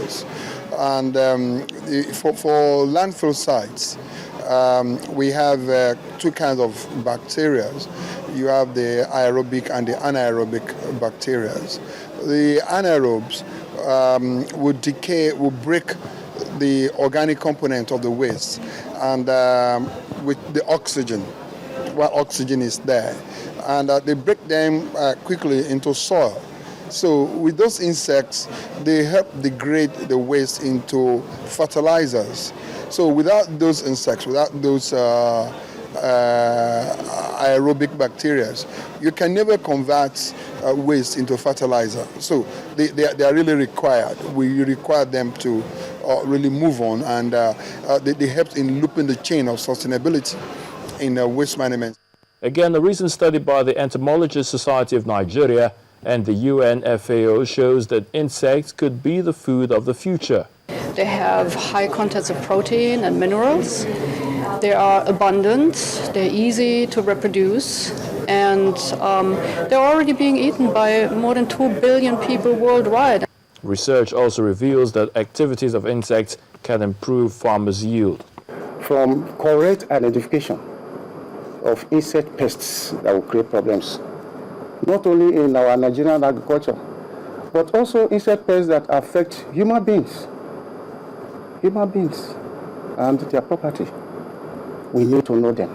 waste. And for landfill sites, we have two kinds of bacteria. You have the aerobic and the anaerobic bacteria. The anaerobes would decay, would break the organic component of the waste, and with the oxygen, while oxygen is there, and they break them quickly into soil. So with those insects, they help degrade the waste into fertilizers. So without those insects, without those aerobic bacteria, you can never convert waste into fertilizer. So they are really required. We require them to really move on, and they help in looping the chain of sustainability in waste management. Again, a recent study by the Entomologists Society of Nigeria and the UN FAO shows that insects could be the food of the future. They have high contents of protein and minerals. They are abundant, they're easy to reproduce, and they're already being eaten by more than 2 billion people worldwide. Research also reveals that activities of insects can improve farmers' yield. From correct identification of insect pests that will create problems, not only in our Nigerian agriculture, but also insect pests that affect human beings and their property. We need to know them,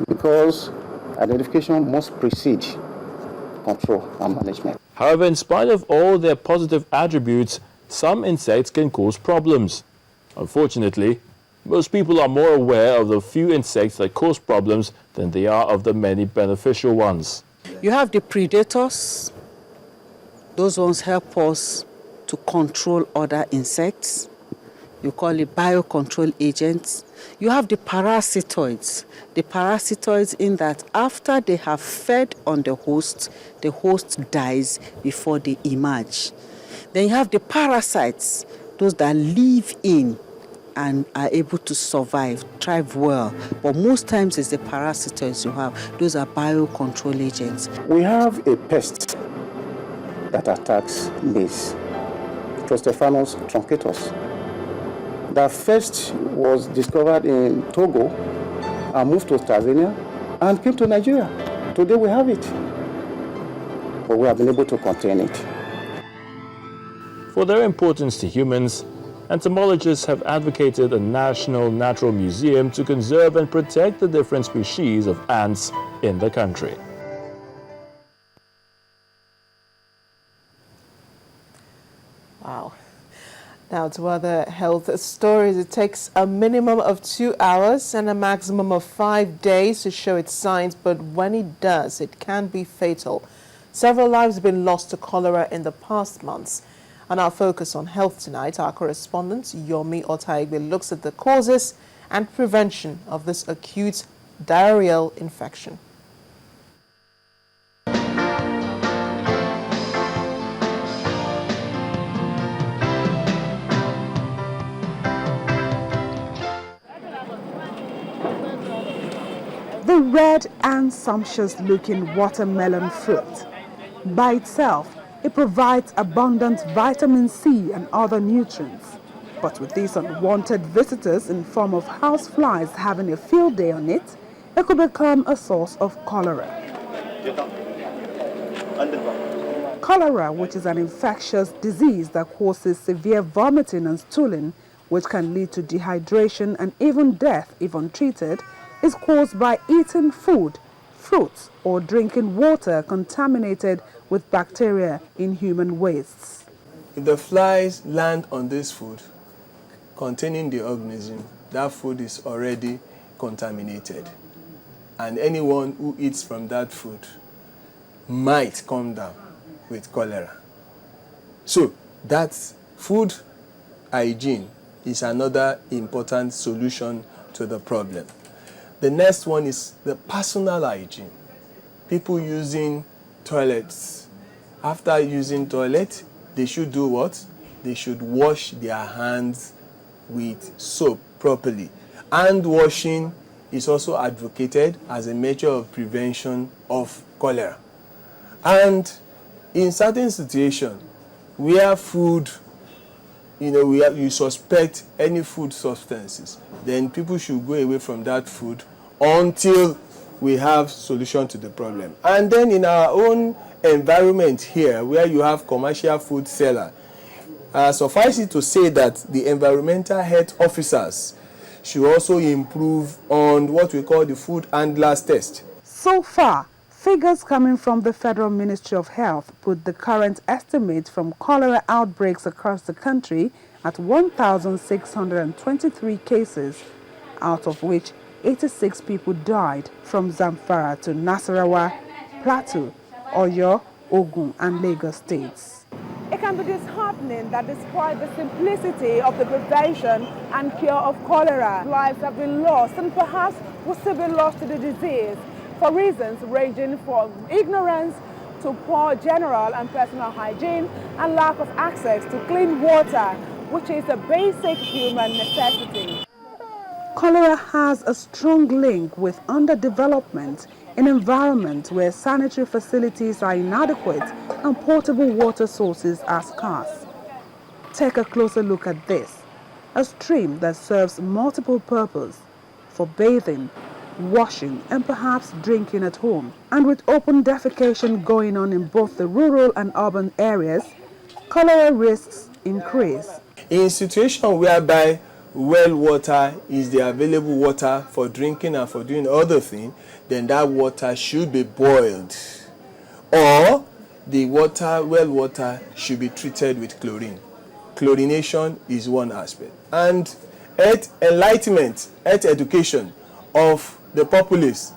because identification must precede control and management. However, in spite of all their positive attributes, some insects can cause problems. Unfortunately, most people are more aware of the few insects that cause problems than they are of the many beneficial ones. You have the predators. Those ones help us to control other insects. You call it biocontrol agents. You have the parasitoids. The parasitoids in that after they have fed on the host dies before they emerge. Then you have the parasites, those that live in and are able to survive, thrive well. But most times it's the parasitoids you have. Those are biocontrol agents. We have a pest that attacks maize, Trostephanus truncatus. That first was discovered in Togo and moved to Tanzania and came to Nigeria. Today we have it, but we have been able to contain it. For their importance to humans, entomologists have advocated a national natural museum to conserve and protect the different species of ants in the country. Wow. Now to other health stories. It takes a minimum of 2 hours and a maximum of 5 days to show its signs, but when it does, it can be fatal. Several lives have been lost to cholera in the past months. On our focus on health tonight, our correspondent Yomi Otaigbe looks at the causes and prevention of this acute diarrheal infection. The red and sumptuous-looking watermelon fruit. By itself, it provides abundant vitamin C and other nutrients. But with these unwanted visitors in form of houseflies having a field day on it, it could become a source of cholera. Cholera, which is an infectious disease that causes severe vomiting and stooling, which can lead to dehydration and even death if untreated, is caused by eating food, fruits, or drinking water contaminated with bacteria in human wastes. If the flies land on this food containing the organism, that food is already contaminated. And anyone who eats from that food might come down with cholera. So that food hygiene is another important solution to the problem. The next one is the personal hygiene. People using toilets. After using toilet, they should do what? They should wash their hands with soap properly. Hand washing is also advocated as a measure of prevention of cholera. And in certain situations where food you suspect any food substances, then people should go away from that food until we have solution to the problem. And then in our own environment here, where you have commercial food seller, suffice it to say that the environmental health officers should also improve on what we call the food handlers test. So far, figures coming from the Federal Ministry of Health put the current estimate from cholera outbreaks across the country at 1,623 cases, out of which 86 people died from Zamfara to Nasarawa, Plateau, Oyo, Ogun and Lagos states. It can be disheartening that despite the simplicity of the prevention and cure of cholera, lives have been lost and perhaps will still be lost to the disease for reasons ranging from ignorance to poor general and personal hygiene and lack of access to clean water, which is a basic human necessity. Cholera has a strong link with underdevelopment in environments where sanitary facilities are inadequate and potable water sources are scarce. Take a closer look at this. A stream that serves multiple purposes for bathing, washing and perhaps drinking at home. And with open defecation going on in both the rural and urban areas, cholera risks increase. In situation whereby well water is the available water for drinking and for doing other things, then that water should be boiled. Or the well water should be treated with chlorine. Chlorination is one aspect. And health enlightenment, health education of the populace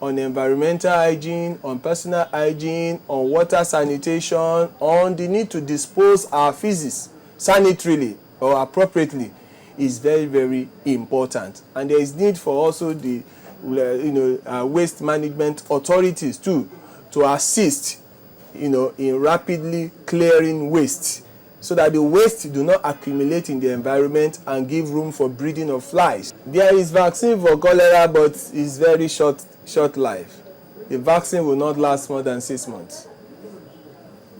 on environmental hygiene, on personal hygiene, on water sanitation, on the need to dispose our feces sanitarily or appropriately is very, very important. And there is need for also the waste management authorities too to assist in rapidly clearing waste so that the waste do not accumulate in the environment and give room for breeding of flies. There is vaccine for cholera, but it's very short life. The vaccine will not last more than 6 months.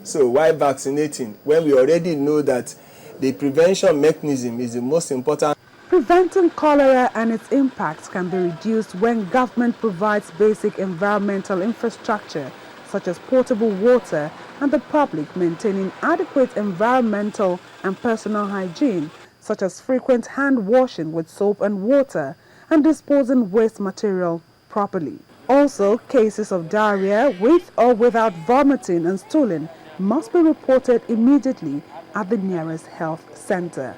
So why vaccinating when we already know that the prevention mechanism is the most important? Preventing cholera and its impacts can be reduced when government provides basic environmental infrastructure such as potable water and the public maintaining adequate environmental and personal hygiene such as frequent hand washing with soap and water and disposing waste material properly. Also, cases of diarrhea with or without vomiting and stooling must be reported immediately at the nearest health center.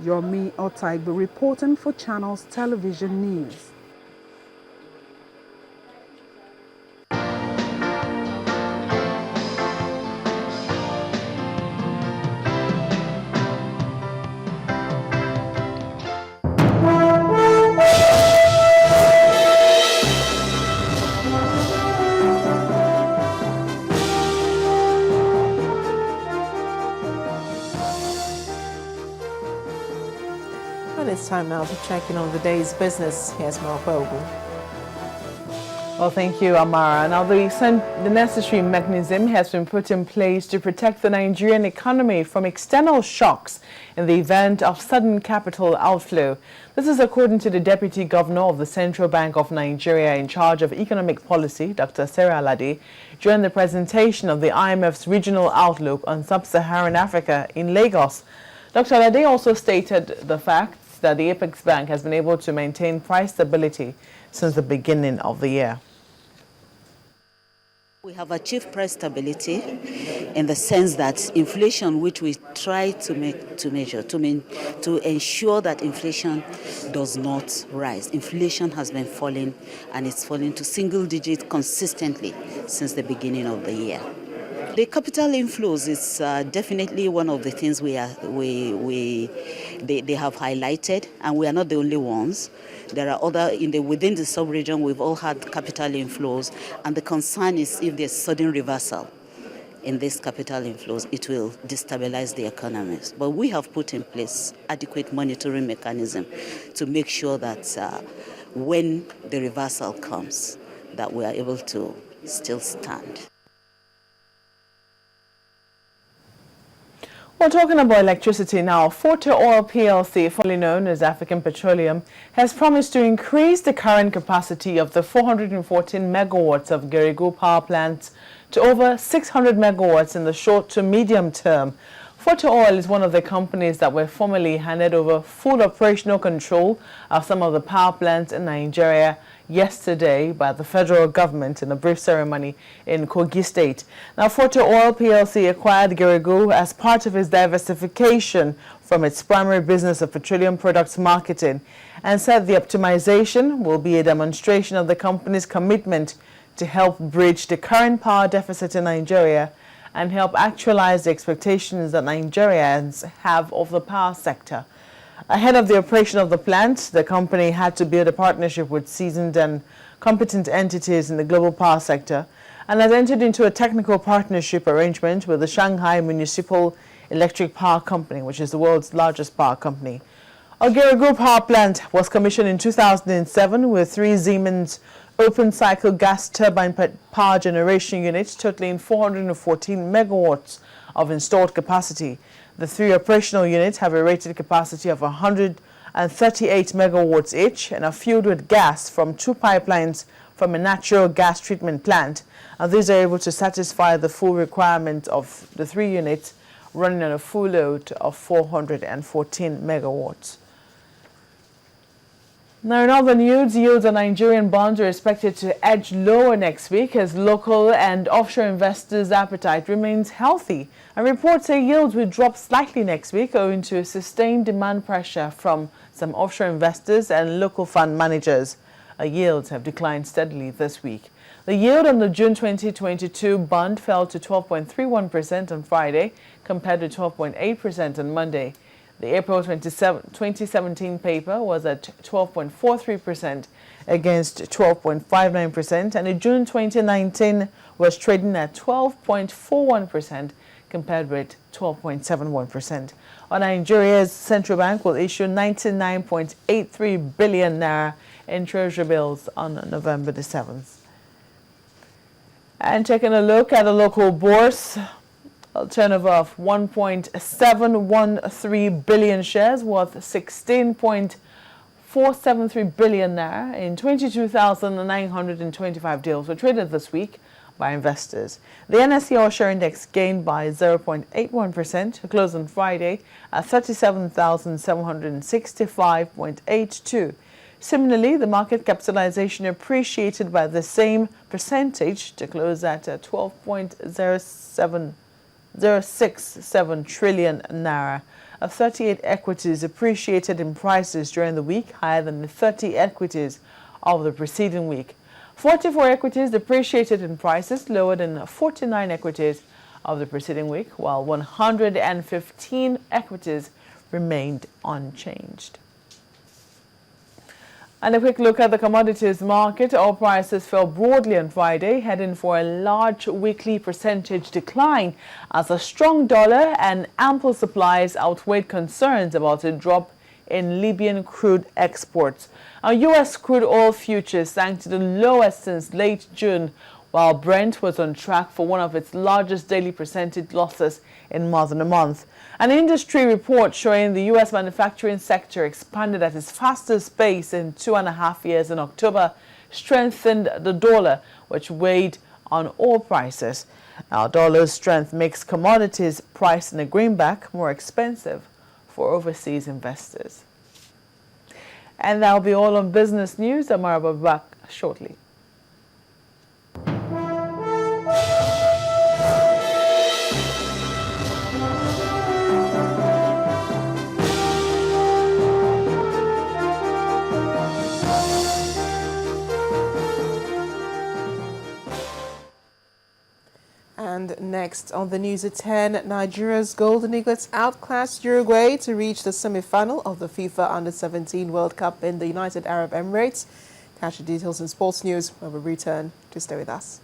Yomi Otaibu reporting for Channels Television News. It's time now to check in on the day's business. Here's Morocco. Well, thank you, Amara. Now, the necessary mechanism has been put in place to protect the Nigerian economy from external shocks in the event of sudden capital outflow. This is according to the Deputy Governor of the Central Bank of Nigeria in charge of economic policy, Dr. Sarah Alade, during the presentation of the IMF's regional outlook on sub-Saharan Africa in Lagos. Dr. Alade also stated the fact that the Apex Bank has been able to maintain price stability since the beginning of the year. We have achieved price stability in the sense that inflation, which we try to ensure that inflation does not rise. Inflation has been falling and it's falling to single digits consistently since the beginning of the year. The capital inflows is definitely one of the things they have highlighted, and we are not the only ones. There are other within the sub-region. We've all had capital inflows, and the concern is if there's sudden reversal in these capital inflows, it will destabilize the economies. But we have put in place adequate monitoring mechanism to make sure that when the reversal comes, that we are able to still stand. We're talking about electricity now. Forte Oil PLC, formerly known as African Petroleum, has promised to increase the current capacity of the 414 megawatts of Geregu power plant to over 600 megawatts in the short to medium term. Forte Oil is one of the companies that were formerly handed over full operational control of some of the power plants in Nigeria yesterday by the federal government in a brief ceremony in Kogi State. Now, Forte Oil PLC acquired Geregu as part of its diversification from its primary business of petroleum products marketing, and said the optimization will be a demonstration of the company's commitment to help bridge the current power deficit in Nigeria and help actualize the expectations that Nigerians have of the power sector. Ahead of the operation of the plant, the company had to build a partnership with seasoned and competent entities in the global power sector and has entered into a technical partnership arrangement with the Shanghai Municipal Electric Power Company, which is the world's largest power company. Our Geregu power plant was commissioned in 2007 with 3 Siemens open-cycle gas turbine power generation units totaling 414 megawatts of installed capacity. The 3 operational units have a rated capacity of 138 megawatts each and are fueled with gas from 2 pipelines from a natural gas treatment plant. And these are able to satisfy the full requirement of the 3 units running on a full load of 414 megawatts. Now, in other news, yields on Nigerian bonds are expected to edge lower next week as local and offshore investors' appetite remains healthy. And reports say yields will drop slightly next week owing to sustained demand pressure from some offshore investors and local fund managers. Yields have declined steadily this week. The yield on the June 2022 bond fell to 12.31% on Friday compared to 12.8% on Monday. The April 2017 paper was at 12.43% against 12.59%, and in June 2019 was trading at 12.41% compared with 12.71%. Nigeria's central bank will issue 99.83 billion naira in treasury bills on November the 7th. And taking a look at the local bourse, a turnover of 1.713 billion shares worth 16.473 billion naira in 22,925 deals were traded this week by investors. The NSE All-Share Index gained by 0.81% to close on Friday at 37,765.82. Similarly, the market capitalization appreciated by the same percentage to close at 12.067 trillion naira. 38 equities appreciated in prices during the week, higher than the 30 equities of the preceding week. 44 equities depreciated in prices, lower than 49 equities of the preceding week, while 115 equities remained unchanged. And a quick look at the commodities market. Oil prices fell broadly on Friday, heading for a large weekly percentage decline as a strong dollar and ample supplies outweighed concerns about a drop in Libyan crude exports. U.S. crude oil futures sank to the lowest since late June, while Brent was on track for one of its largest daily percentage losses in more than a month. An industry report showing the U.S. manufacturing sector expanded at its fastest pace in 2.5 years in October strengthened the dollar, which weighed on oil prices. Now, dollar's strength makes commodities priced in a greenback more expensive for overseas investors. And that'll be all on business news. Amara will be back shortly. And next on the news at 10, Nigeria's Golden Eagles outclassed Uruguay to reach the semi-final of the FIFA Under-17 World Cup in the United Arab Emirates. Catch the details in sports news when we return. To stay with us.